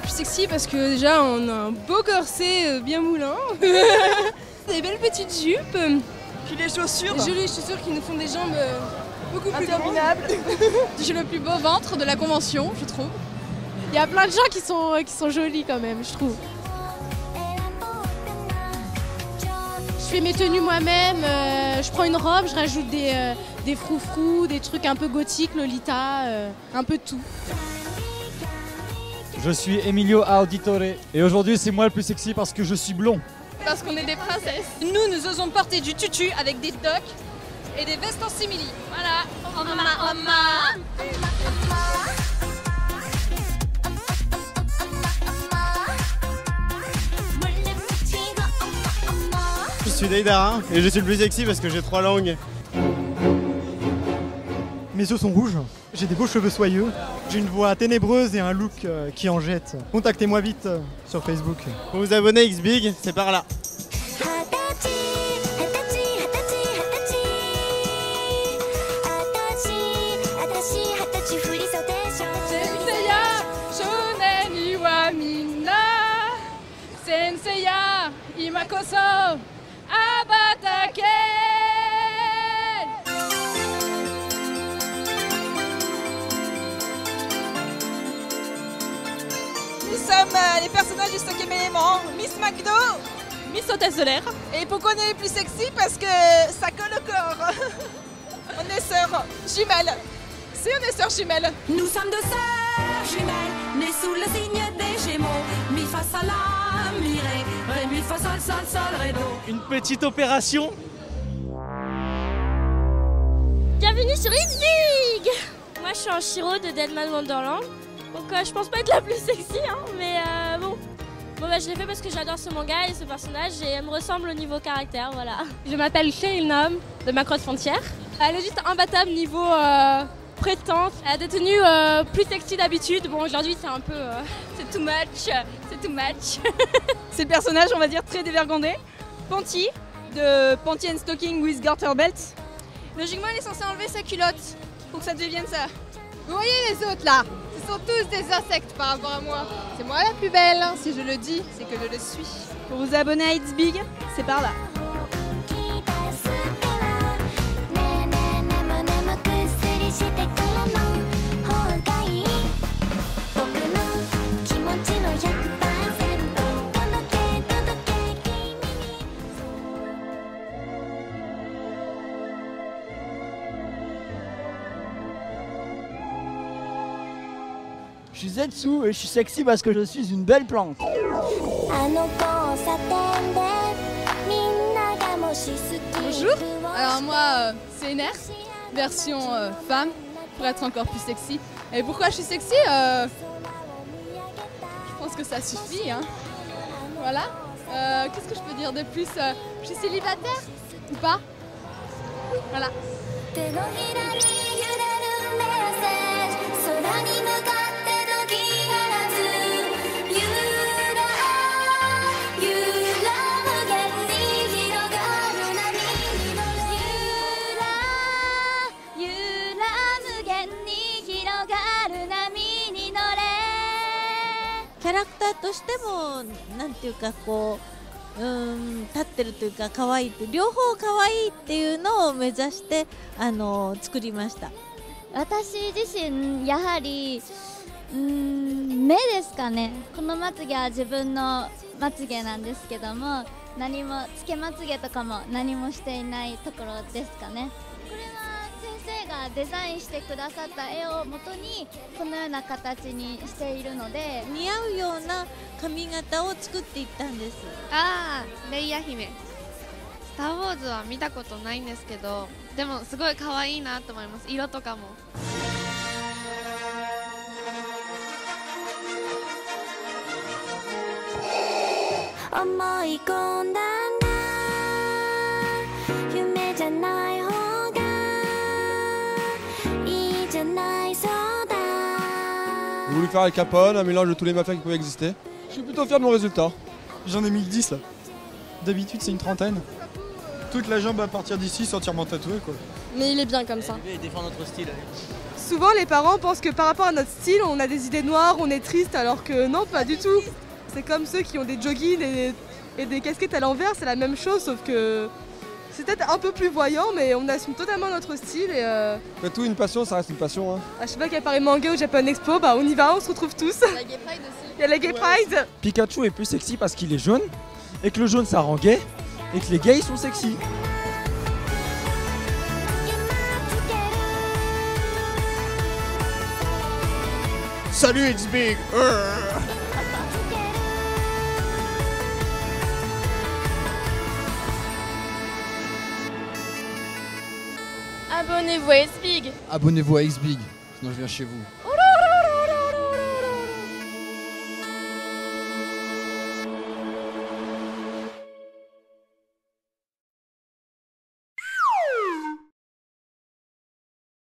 est plus sexy parce que déjà on a un beau corset bien moulin, des belles petites jupes, puis les chaussures, des jolies chaussures qui nous font des jambes beaucoup plus interminables. J'ai le plus beau ventre de la convention, je trouve. Il y a plein de gens qui sont jolis quand même, je trouve. Je fais mes tenues moi-même, je prends une robe, je rajoute des froufrous, des trucs un peu gothiques, Lolita, un peu de tout. Je suis Emilio Auditore et aujourd'hui c'est moi le plus sexy parce que je suis blond. Parce qu'on est des princesses. Nous osons porter du tutu avec des tocs et des vestes en simili. Voilà. Je suis Deidara et je suis le plus sexy parce que j'ai 3 langues. Mes yeux sont rouges, j'ai des beaux cheveux soyeux, j'ai une voix ténébreuse et un look qui en jette. Contactez-moi vite sur Facebook. Pour vous abonner Xbig, c'est par là. Senseiya, imakoso, abatake. Nous sommes les personnages du 5e élément, Miss McDo, Miss Hôtesse de l'air. et pourquoi on est les plus sexy? Parce que ça colle au corps. On est sœurs jumelles. Si, on est sœurs jumelles. Nous sommes deux sœurs jumelles, nées sous le signe des Gémeaux. Mi fa sol la mi ré, mi fa sol sol sol ré do. Une petite opération. Bienvenue sur It's Big. Moi je suis en Shiro de Deadman Wonderland. Donc je pense pas être la plus sexy mais bon. Bon bah je l'ai fait parce que j'adore ce manga et ce personnage et elle me ressemble au niveau caractère, voilà. Je m'appelle Cheryl Nam de Macross Frontière. Elle est juste imbattable niveau prêtante. Elle a des tenues plus sexy d'habitude. Bon aujourd'hui c'est un peu... c'est too much. C'est le personnage, on va dire, très dévergondé. Panty, de Panty and Stocking with Garter Belt. Logiquement, elle est censée enlever sa culotte pour que ça devienne ça. Vous voyez les autres là? Ce sont tous des insectes par rapport à moi. C'est moi la plus belle, hein. Si je le dis, c'est que je le suis. Pour vous abonner à It's Big, c'est par là. Je suis Zetsu et je suis sexy parce que je suis une belle plante. Bonjour, alors moi c'est Ener, version femme, pour être encore plus sexy. Et pourquoi je suis sexy Je pense que ça suffit, hein. Voilà. Qu'est-ce que je peux dire de plus Je suis célibataire ou pas? Voilà.キャラクターとしてもなんていうかこう立ってるというか可愛いって両方可愛いっていうのを目指して作りました。私自身やはり目ですかね。このまつげは自分のまつげなんですけども、何もつけまつげとかも何もしていないところですかね。これは先生がデザインしてくださった絵を元にこのような形にしているので、似合うような髪型を作っていったんです。ああ、レイヤ姫。スター・ウォーズは見たことないんですけど、でもすごい可愛いなと思います。色とかも。思い込んだな、夢じゃない方がいいじゃないそうだ。J'ai voulu faire avec Capone, un mélange de tous les mafias qui pouvaient exister. Je suis plutôt fier de mon résultat. J'en ai mis 10 là. D'habitude c'est une trentaine. Toute la jambe à partir d'ici est entièrement tatouée quoi. Mais il est bien comme ça. Il défend notre style. souvent les parents pensent que par rapport à notre style, on a des idées noires, on est triste, alors que non, pas du tout. C'est comme ceux qui ont des joggings et des casquettes à l'envers, c'est la même chose, sauf que c'est peut-être un peu plus voyant, mais on assume totalement notre style. Et Mais tout, une passion, ça reste une passion. Hein. à chaque fois qu'il y a Paris Manga ou Japan Expo, bah on y va, on se retrouve tous. La Gay Pride aussi. Il y a la Gay Pride. Pikachu est plus sexy parce qu'il est jaune, et que le jaune ça rend gay, et que les gays sont sexy. Salut, it's big. Abonnez-vous à It's Big. Abonnez-vous à X-Big, sinon je viens chez vous.